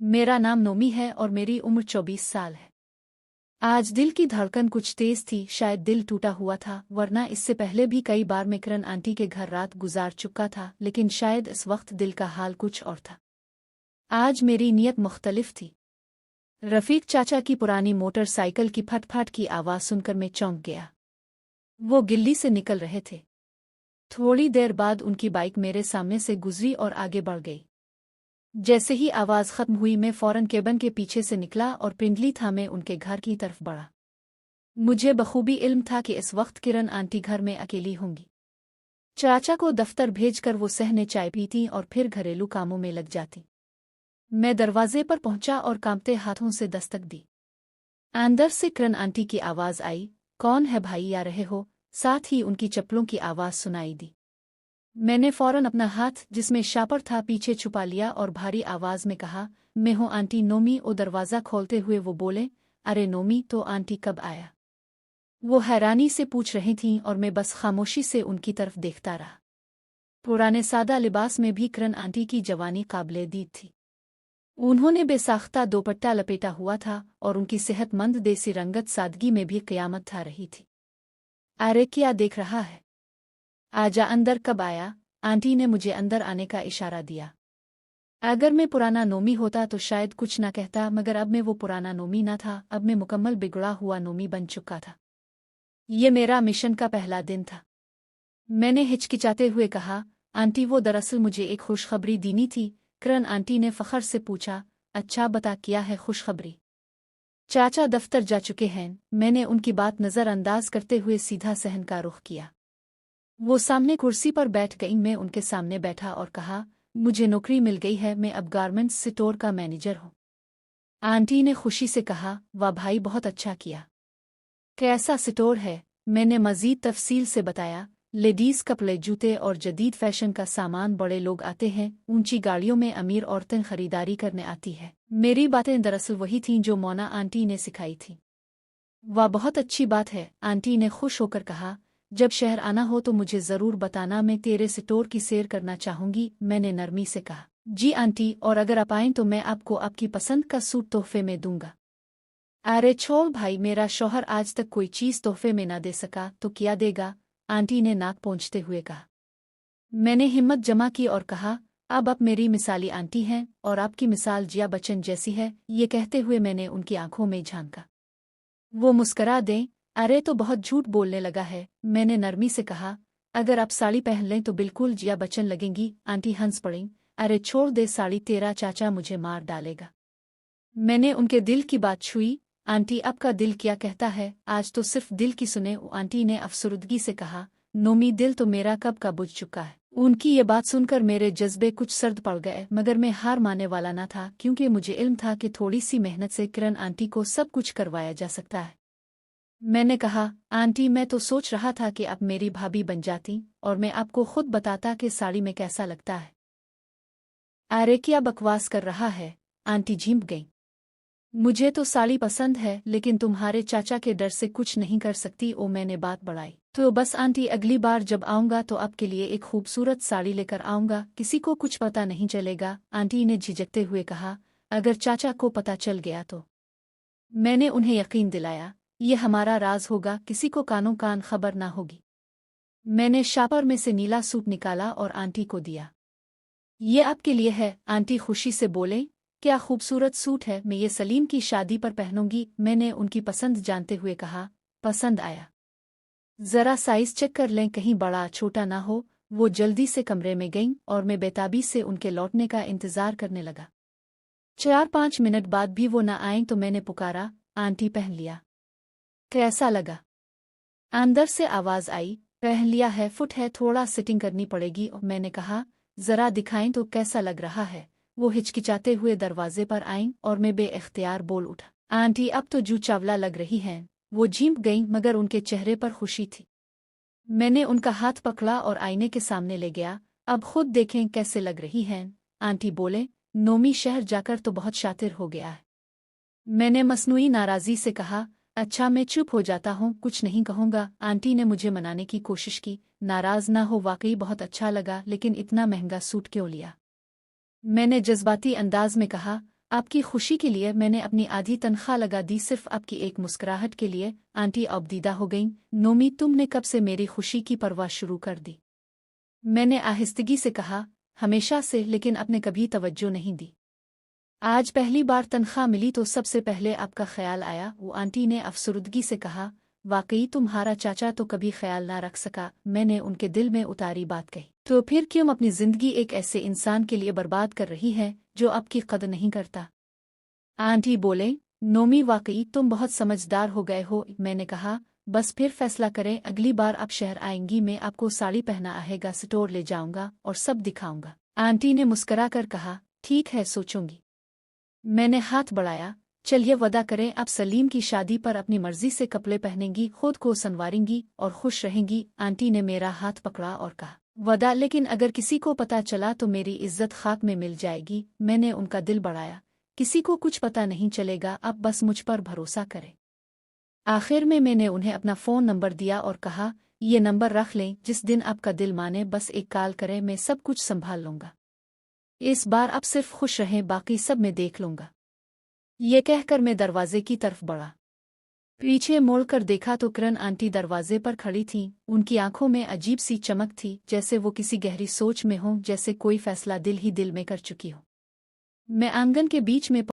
मेरा नाम नोमी है और मेरी उम्र 24 साल है। आज दिल की धड़कन कुछ तेज थी, शायद दिल टूटा हुआ था, वरना इससे पहले भी कई बार मैं किरण आंटी के घर रात गुजार चुका था, लेकिन शायद इस वक्त दिल का हाल कुछ और था। आज मेरी नीयत मुख्तलिफ थी। रफीक चाचा की पुरानी मोटरसाइकिल की फटफट की आवाज़ सुनकर मैं चौंक गया। वो गिल्ली से निकल रहे थे। थोड़ी देर बाद उनकी बाइक मेरे सामने से गुजरी और आगे बढ़ गई। जैसे ही आवाज़ खत्म हुई मैं फौरन केबन के पीछे से निकला और पिंडली थामे उनके घर की तरफ बढ़ा। मुझे बखूबी इल्म था कि इस वक्त किरण आंटी घर में अकेली होंगी। चाचा को दफ्तर भेजकर वो सहने चाय पीती और फिर घरेलू कामों में लग जाती। मैं दरवाजे पर पहुंचा और कांपते हाथों से दस्तक दी। अंदर से किरण आंटी की आवाज़ आई, कौन है भाई, आ रहे हो? साथ ही उनकी चप्पलों की आवाज़ सुनाई दी। मैंने फौरन अपना हाथ, जिसमें शापर था, पीछे छुपा लिया और भारी आवाज़ में कहा, मैं हूँ आंटी नोमी। ओ दरवाज़ा खोलते हुए वो बोले, अरे नोमी, तो आंटी कब आया? वो हैरानी से पूछ रही थीं और मैं बस खामोशी से उनकी तरफ देखता रहा। पुराने सादा लिबास में भी किरण आंटी की जवानी काबिले दीद थी। उन्होंने बेसाख्ता दोपट्टा लपेटा हुआ था और उनकी सेहतमंद देसी रंगत सादगी में भी क़यामत था रही थी। अरे क्या देख रहा है? आजा अंदर। कब आया? आंटी ने मुझे अंदर आने का इशारा दिया। अगर मैं पुराना नोमी होता तो शायद कुछ न कहता, मगर अब मैं वो पुराना नोमी न था। अब मैं मुकम्मल बिगड़ा हुआ नोमी बन चुका था। ये मेरा मिशन का पहला दिन था। मैंने हिचकिचाते हुए कहा, आंटी, वो दरअसल मुझे एक खुशखबरी देनी थी। किरण आंटी ने फ़ख्र से पूछा, अच्छा बता, क्या है खुशखबरी? चाचा दफ्तर जा चुके हैं। मैंने उनकी बात नज़रअंदाज करते हुए सीधा सहन का रुख किया। वो सामने कुर्सी पर बैठ गई। मैं उनके सामने बैठा और कहा, मुझे नौकरी मिल गई है, मैं अब गारमेंट्स स्टोर का मैनेजर हूँ। आंटी ने खुशी से कहा, वाह भाई, बहुत अच्छा किया। कैसा स्टोर है? मैंने मज़ीद तफसील से बताया, लेडीज़ कपड़े, जूते और जदीद फैशन का सामान। बड़े लोग आते हैं, ऊंची गाड़ियों में अमीर औरतें खरीदारी करने आती है। मेरी बातें दरअसल वही थीं जो मोना आंटी ने सिखाई थी। वाह, बहुत अच्छी बात है, आंटी ने खुश होकर कहा। जब शहर आना हो तो मुझे ज़रूर बताना, मैं तेरे स्टोर की सैर करना चाहूँगी। मैंने नरमी से कहा, जी आंटी, और अगर आप आएँ तो मैं आपको आपकी पसंद का सूट तोहफे में दूंगा। अरे छोड़ भाई, मेरा शौहर आज तक कोई चीज़ तोहफे में ना दे सका तो क्या देगा? आंटी ने नाक पोंछते हुए कहा। मैंने हिम्मत जमा की और कहा, अब आप मेरी मिसाली आंटी हैं और आपकी मिसाल जिया बच्चन जैसी है। ये कहते हुए मैंने उनकी आंखों में झांका। वो मुस्करा दें। अरे तो बहुत झूठ बोलने लगा है, मैंने नरमी से कहा। अगर आप साड़ी पहन लें तो बिल्कुल जिया बच्चन लगेंगी। आंटी हंस पड़ीं। अरे छोड़ दे साड़ी, तेरा चाचा मुझे मार डालेगा। मैंने उनके दिल की बात छुई। आंटी, आपका दिल क्या कहता है? आज तो सिर्फ दिल की सुने, आंटी ने अफसरुदगी से कहा। नोमी, दिल तो मेरा कब का बुझ चुका है। उनकी ये बात सुनकर मेरे जज्बे कुछ सर्द पड़ गए, मगर मैं हार मानने वाला न था, क्योंकि मुझे इल्म था कि थोड़ी सी मेहनत से किरण आंटी को सब कुछ करवाया जा सकता है। मैंने कहा, आंटी, मैं तो सोच रहा था कि आप मेरी भाभी बन जाती और मैं आपको खुद बताता कि साड़ी में कैसा लगता है। अरे क्या बकवास कर रहा है? आंटी झिंप गई। मुझे तो साड़ी पसंद है, लेकिन तुम्हारे चाचा के डर से कुछ नहीं कर सकती। ओ, मैंने बात बढ़ाई। तो बस आंटी, अगली बार जब आऊँगा तो आपके लिए एक खूबसूरत साड़ी लेकर आऊँगा, किसी को कुछ पता नहीं चलेगा। आंटी ने झिझकते हुए कहा, अगर चाचा को पता चल गया तो? मैंने उन्हें यकीन दिलाया, ये हमारा राज होगा, किसी को कानों कान खबर ना होगी। मैंने शापर में से नीला सूट निकाला और आंटी को दिया। ये आपके लिए है, आंटी खुशी से बोले। क्या खूबसूरत सूट है, मैं ये सलीम की शादी पर पहनूंगी। मैंने उनकी पसंद जानते हुए कहा, पसंद आया? ज़रा साइज चेक कर लें, कहीं बड़ा छोटा ना हो। वो जल्दी से कमरे में गईं और मैं बेताबी से उनके लौटने का इंतज़ार करने लगा। 4-5 मिनट बाद भी वो न आए तो मैंने पुकारा, आंटी, पहन लिया? कैसा लगा? अंदर से आवाज़ आई, पहन लिया है, फुट है, थोड़ा सिटिंग करनी पड़ेगी। और मैंने कहा, ज़रा दिखाएं तो कैसा लग रहा है। वो हिचकिचाते हुए दरवाजे पर आईं और मैं बेइख्तियार बोल उठा, आंटी, अब तो जू चावला लग रही हैं। वो झिंक गईं, मगर उनके चेहरे पर खुशी थी। मैंने उनका हाथ पकड़ा और आईने के सामने ले गया। अब खुद देखें कैसे लग रही हैं। आंटी बोले, नोमी शहर जाकर तो बहुत शातिर हो गया है। मैंने मसनूई नाराज़ी से कहा, अच्छा, मैं चुप हो जाता हूँ, कुछ नहीं कहूँगा। आंटी ने मुझे मनाने की कोशिश की, नाराज़ ना हो, वाकई बहुत अच्छा लगा, लेकिन इतना महंगा सूट क्यों लिया? मैंने जज्बाती अंदाज में कहा, आपकी खुशी के लिए मैंने अपनी आधी तनख्वाह लगा दी सिर्फ आपकी एक मुस्कुराहट के लिए। आंटी अबदीदा हो गईं। नोमी, तुमने कब से मेरी खुशी की परवाह शुरू कर दी? मैंने आहिस्तगी से कहा, हमेशा से, लेकिन आपने कभी तवज्जो नहीं दी। आज पहली बार तनख्वाह मिली तो सबसे पहले आपका ख्याल आया। वो आंटी ने अफसरुदगी से कहा, वाकई तुम्हारा चाचा तो कभी ख्याल ना रख सका। मैंने उनके दिल में उतारी बात कही, तो फिर क्यों अपनी जिंदगी एक ऐसे इंसान के लिए बर्बाद कर रही है जो आपकी कदर नहीं करता? आंटी बोले, नोमी वाकई तुम बहुत समझदार हो गए हो। मैंने कहा, बस फिर फैसला करें, अगली बार आप शहर आएंगी मैं आपको साड़ी पहना आएगा स्टोर ले जाऊंगा और सब दिखाऊंगा। आंटी ने मुस्करा कर कहा, ठीक है, सोचूंगी। मैंने हाथ बढ़ाया, चलिए वदा करें, आप सलीम की शादी पर अपनी मर्जी से कपड़े पहनेंगी, खुद को संवारेंगी और खुश रहेंगी। आंटी ने मेरा हाथ पकड़ा और कहा, वदा, लेकिन अगर किसी को पता चला तो मेरी इज्जत खाक में मिल जाएगी। मैंने उनका दिल बढ़ाया, किसी को कुछ पता नहीं चलेगा, आप बस मुझ पर भरोसा करें। आखिर में मैंने उन्हें अपना फ़ोन नंबर दिया और कहा, ये नंबर रख लें, जिस दिन आपका दिल माने बस एक कॉल करें, मैं सब कुछ संभाल लूंगा। इस बार आप सिर्फ खुश रहें, बाकी सब मैं देख लूंगा। ये कहकर मैं दरवाजे की तरफ बढ़ा। पीछे मुड़कर देखा तो किरण आंटी दरवाजे पर खड़ी थीं। उनकी आंखों में अजीब सी चमक थी, जैसे वो किसी गहरी सोच में हों, जैसे कोई फैसला दिल ही दिल में कर चुकी हो। मैं आंगन के बीच में